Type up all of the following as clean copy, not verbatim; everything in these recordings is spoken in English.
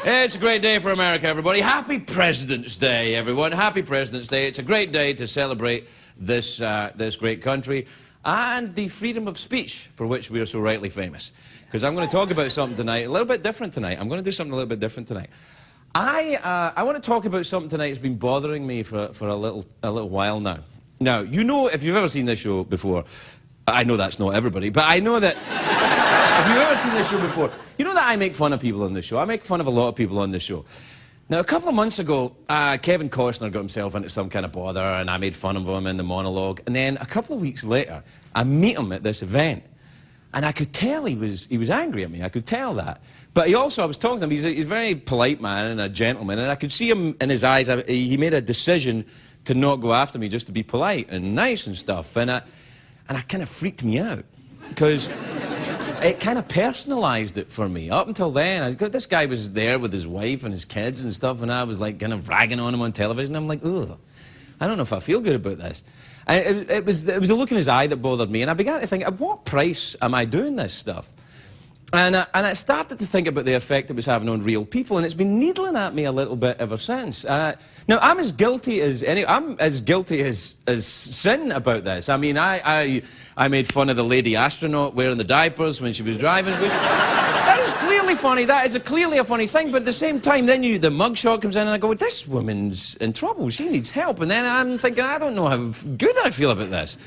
It's a great day for America, everybody. Happy President's Day, everyone. Happy President's Day. It's a great day to celebrate this great country and the freedom of speech for which we are so rightly famous. Because I'm going to talk about something tonight, a little bit different tonight. I'm going to do something a little bit different tonight. I want to talk about something tonight that's been bothering me for a little while now. Now, you know, if you've ever seen this show before, I know that's not everybody, but I know that if you've ever seen this show before, you know that I make fun of people on this show. I make fun of a lot of people on this show. Now, a couple of months ago, Kevin Costner got himself into some kind of bother, and I made fun of him in the monologue. And then a couple of weeks later, I meet him at this event, and I could tell he was angry at me. I could tell that. But he also, I was talking to him, he's a very polite man and a gentleman, and I could see him in his eyes. He made a decision to not go after me, just to be polite and nice and stuff. And it kind of freaked me out, because it kind of personalised it for me. Up until then, this guy was there with his wife and his kids and stuff, and I was like kind of ragging on him on television. I'm like, ugh, I don't know if I feel good about this. It was the look in his eye that bothered me, and I began to think, at what price am I doing this stuff? And I started to think about the effect it was having on real people, and it's been needling at me a little bit ever since. Now, I'm as guilty as sin about this. I mean, I made fun of the lady astronaut wearing the diapers when she was driving. That is clearly funny. That is clearly a funny thing. But at the same time, then the mugshot comes in, and I go, this woman's in trouble. She needs help. And then I'm thinking, I don't know how good I feel about this.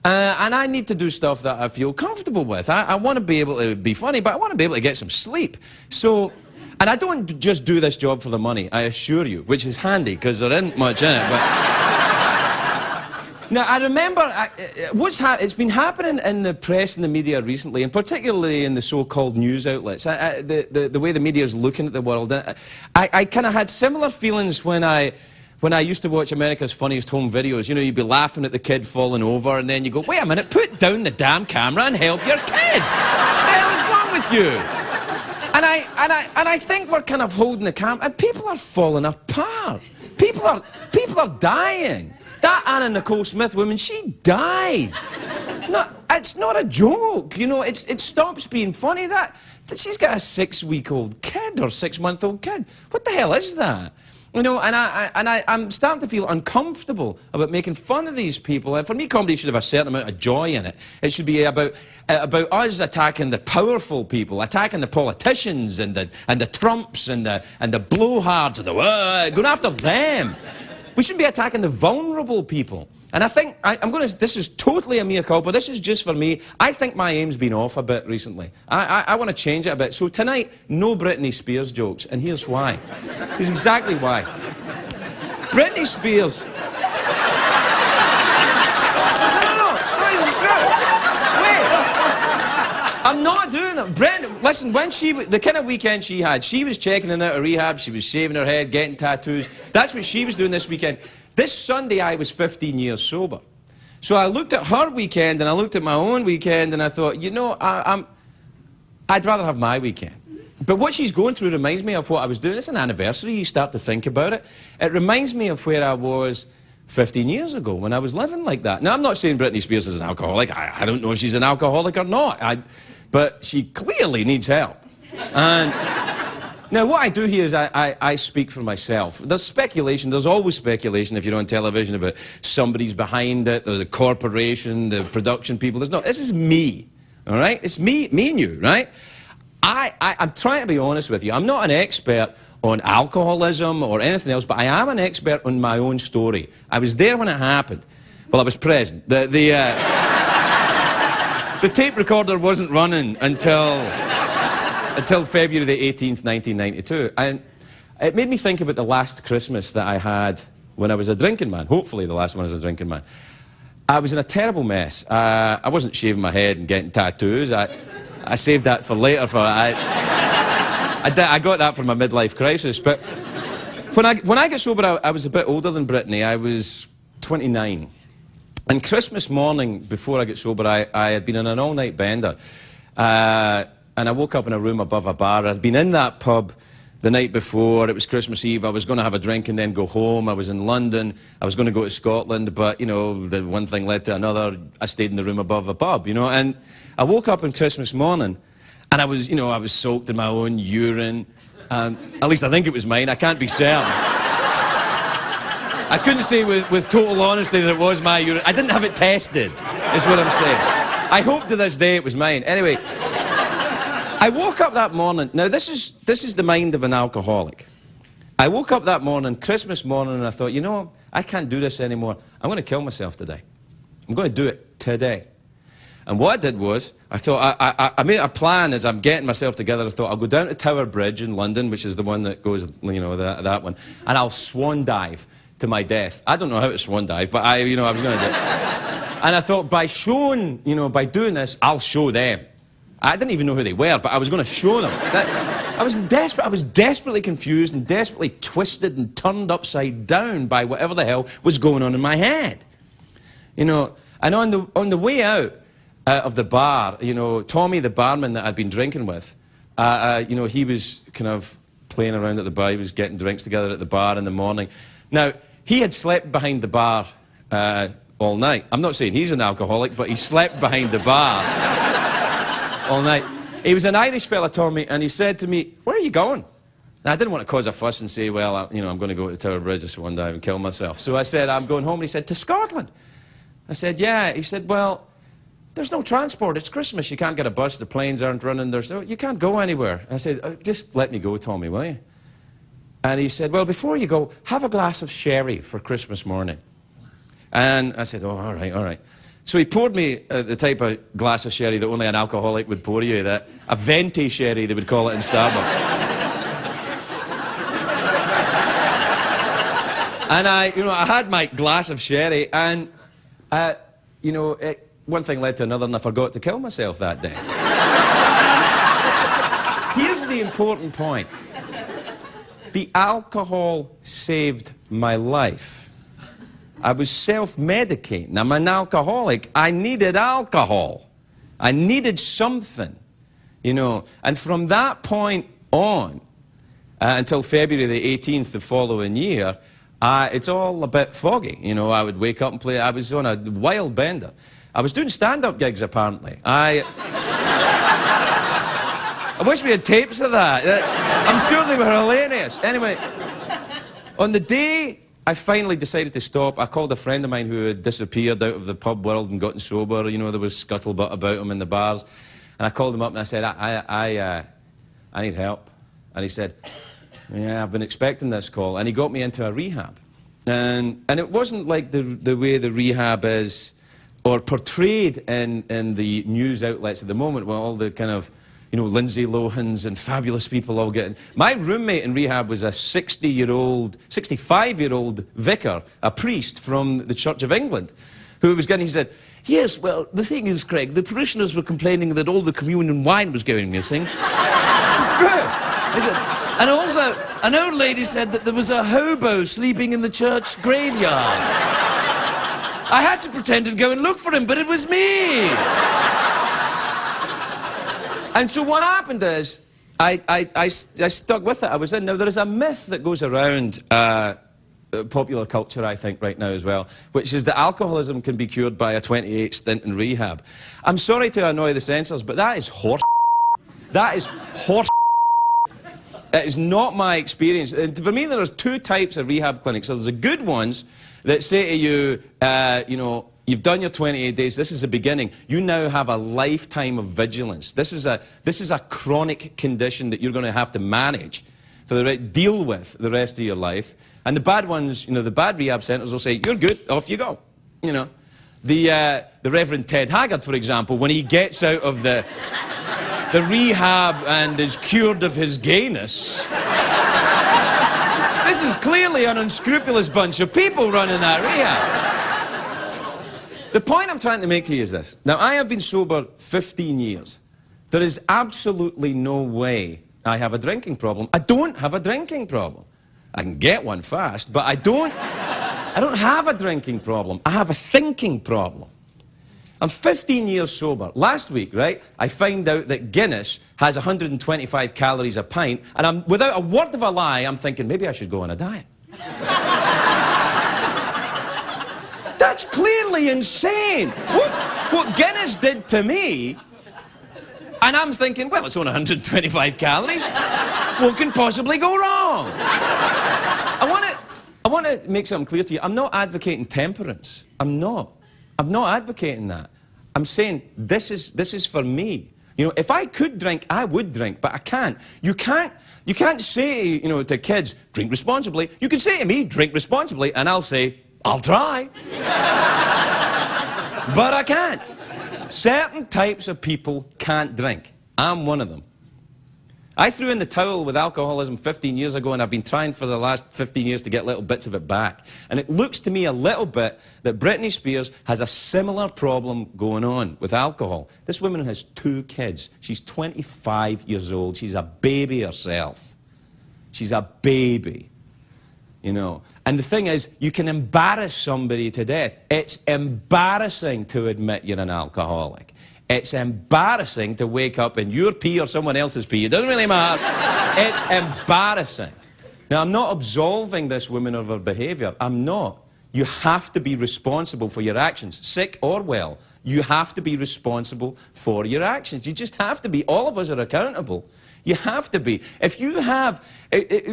And I need to do stuff that I feel comfortable with. I want to be able to be funny, but I want to be able to get some sleep. So, and I don't just do this job for the money, I assure you, which is handy, because there isn't much in it. But now, I remember it's been happening in the press and the media recently, and particularly in the so-called news outlets, the way the media is looking at the world. I kind of had similar feelings when I used to watch America's Funniest Home Videos. You know, you'd be laughing at the kid falling over, and then you go, wait a minute, put down the damn camera and help your kid. What the hell is wrong with you? And I think we're kind of holding the camera, and people are falling apart. People are dying. That Anna Nicole Smith woman, she died. No, it's not a joke. You know, it stops being funny. That she's got a 6-week-old kid or 6-month-old kid. What the hell is that? You know, and I'm starting to feel uncomfortable about making fun of these people. And for me, comedy should have a certain amount of joy in it. It should be about us attacking the powerful people, attacking the politicians and the Trumps and the blowhards and going after them. We shouldn't be attacking the vulnerable people. And I think, this is totally a mea culpa, this is just for me. I think my aim's been off a bit recently. I want to change it a bit. So tonight, no Britney Spears jokes, and here's why. Here's exactly why. Britney Spears... No, this is true. Wait. I'm not doing that. Listen, the kind of weekend she had, she was checking in out of rehab, she was shaving her head, getting tattoos. That's what she was doing this weekend. This Sunday, I was 15 years sober. So I looked at her weekend, and I looked at my own weekend, and I thought, you know, I'd rather have my weekend. But what she's going through reminds me of what I was doing. It's an anniversary, you start to think about it. It reminds me of where I was 15 years ago, when I was living like that. Now, I'm not saying Britney Spears is an alcoholic. I don't know if she's an alcoholic or not. But she clearly needs help. And... Now, what I do here is I speak for myself. There's speculation. There's always speculation if you're on television about somebody's behind it. There's a corporation, the production people. There's not. This is me, all right? It's me and you, right? I'm trying to be honest with you. I'm not an expert on alcoholism or anything else, but I am an expert on my own story. I was there when it happened. Well, I was present. The tape recorder wasn't running until February the 18th, 1992. And it made me think about the last Christmas that I had when I was a drinking man. Hopefully the last one as a drinking man. I was in a terrible mess. I wasn't shaving my head and getting tattoos. I saved that for later. I got that for my midlife crisis. But when I got sober, I was a bit older than Brittany. I was 29. And Christmas morning, before I got sober, I had been on an all-night bender. And I woke up in a room above a bar. I'd been in that pub the night before. It was Christmas Eve. I was going to have a drink and then go home. I was in London. I was going to go to Scotland, but, you know, the one thing led to another. I stayed in the room above a pub, you know. And I woke up on Christmas morning, and I was soaked in my own urine. At least I think it was mine. I can't be certain. I couldn't say with total honesty that it was my urine. I didn't have it tested, is what I'm saying. I hope to this day it was mine. Anyway, I woke up that morning. Now, this is the mind of an alcoholic. I woke up that morning, Christmas morning, and I thought, you know, I can't do this anymore. I'm going to kill myself today. I'm going to do it today. And what I did was, I thought, I made a plan as I'm getting myself together. I thought, I'll go down to Tower Bridge in London, which is the one that goes, you know, that one, and I'll swan dive to my death. I don't know how to swan dive, but I was going to do it. And I thought, by showing, you know, by doing this, I'll show them. I didn't even know who they were, but I was going to show them. I was desperate. I was desperately confused and desperately twisted and turned upside down by whatever the hell was going on in my head. You know, and on the way out of the bar, you know, Tommy, the barman that I'd been drinking with, you know, he was kind of playing around at the bar. He was getting drinks together at the bar in the morning. Now, he had slept behind the bar all night. I'm not saying he's an alcoholic, but he slept behind the bar all night. He was an Irish fella, Tommy, and he said to me, "Where are you going?" Now, I didn't want to cause a fuss and say, well, you know, I'm going to go to Tower Bridge this one day and kill myself. So I said, "I'm going home." And he said, "To Scotland?" I said, "Yeah." He said, "Well, there's no transport. It's Christmas. You can't get a bus. The planes aren't running. You can't go anywhere." I said, "Just let me go, Tommy, will you?" And he said, "Well, before you go, have a glass of sherry for Christmas morning." And I said, "Oh, all right, all right." So he poured me the type of glass of sherry that only an alcoholic would pour you, a venti sherry, they would call it in Starbucks. And I had my glass of sherry, and, you know, one thing led to another, and I forgot to kill myself that day. Here's the important point. The alcohol saved my life. I was self-medicating. I'm an alcoholic. I needed alcohol. I needed something, you know. And from that point on, until February the 18th the following year, it's all a bit foggy. You know, I would wake up and play. I was on a wild bender. I was doing stand-up gigs, apparently. I wish we had tapes of that. I'm sure they were hilarious. Anyway, on the day I finally decided to stop, I called a friend of mine who had disappeared out of the pub world and gotten sober. You know, there was scuttlebutt about him in the bars. And I called him up and I said, I need help. And he said, "Yeah, I've been expecting this call." And he got me into a rehab. And it wasn't like the way the rehab is, or portrayed in the news outlets at the moment, where all the kind of, you know, Lindsay Lohans and fabulous people all getting... My roommate in rehab was a 65-year-old vicar, a priest from the Church of England, who was getting... He said, "Yes, well, the thing is, Craig, the parishioners were complaining that all the communion wine was going missing." This is true. He said, and also, an old lady said that there was a hobo sleeping in the church graveyard. I had to pretend to go and look for him, but it was me. And so what happened is, I stuck with it. I was in. Now, there is a myth that goes around popular culture, I think, right now as well, which is that alcoholism can be cured by a 28 stint in rehab. I'm sorry to annoy the censors, but that is horse. That is horse. It is not my experience. And for me, there's two types of rehab clinics. There's the good ones that say to you, you know, you've done your 28 days, this is the beginning. You now have a lifetime of vigilance. This is a chronic condition that you're going to have to manage, deal with the rest of your life. And the bad ones, you know, the bad rehab centers will say, "You're good, off you go." You know, the Reverend Ted Haggard, for example, when he gets out of the rehab and is cured of his gayness, this is clearly an unscrupulous bunch of people running that rehab. The point I'm trying to make to you is this. Now, I have been sober 15 years. There is absolutely no way I have a drinking problem. I don't have a drinking problem. I can get one fast, but I don't have a drinking problem. I have a thinking problem. I'm 15 years sober. Last week, right, I find out that Guinness has 125 calories a pint, and without a word of a lie, I'm thinking, maybe I should go on a diet. That's clearly insane. What Guinness did to me, and I'm thinking, well, it's only 125 calories. What can possibly go wrong? I want to make something clear to you. I'm not advocating temperance. I'm not advocating that. I'm saying this is for me. You know, if I could drink, I would drink, but I can't. You can't say, you know, to kids, drink responsibly. You can say to me, drink responsibly, and I'll say, I'll try. But I can't. Certain types of people can't drink. I'm one of them. I threw in the towel with alcoholism 15 years ago, and I've been trying for the last 15 years to get little bits of it back. And it looks to me a little bit that Britney Spears has a similar problem going on with alcohol. This woman has 2 kids. She's 25 years old. She's a baby herself. She's a baby, you know. And the thing is, you can embarrass somebody to death. It's embarrassing to admit you're an alcoholic. It's embarrassing to wake up in your pee or someone else's pee. It doesn't really matter. It's embarrassing. Now, I'm not absolving this woman of her behavior. I'm not. You have to be responsible for your actions, sick or well. You have to be responsible for your actions. You just have to be. All of us are accountable. You have to be. If you have,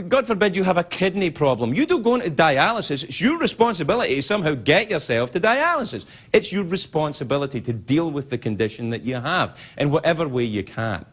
God forbid you have a kidney problem, you don't go into dialysis. It's your responsibility to somehow get yourself to dialysis. It's your responsibility to deal with the condition that you have in whatever way you can.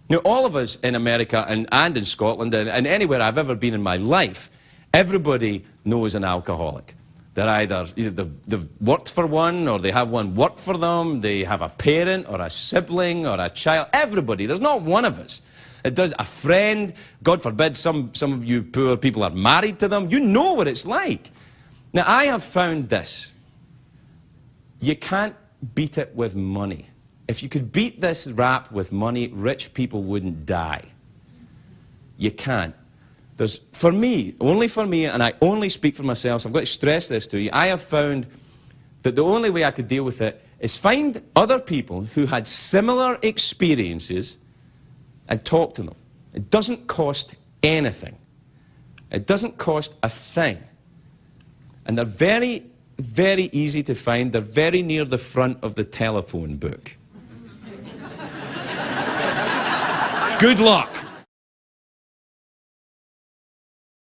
Now, all of us in America and in Scotland and anywhere I've ever been in my life, everybody knows an alcoholic. They're either they've worked for one, or they have one work for them, they have a parent or a sibling or a child. Everybody. There's not one of us. It does a friend. God forbid some of you poor people are married to them. You know what it's like. Now, I have found this. You can't beat it with money. If you could beat this rap with money, rich people wouldn't die. You can't. For me, only for me, and I only speak for myself, so I've got to stress this to you, I have found that the only way I could deal with it is find other people who had similar experiences and talk to them. It doesn't cost anything. It doesn't cost a thing. And they're very, very easy to find. They're very near the front of the telephone book. Good luck.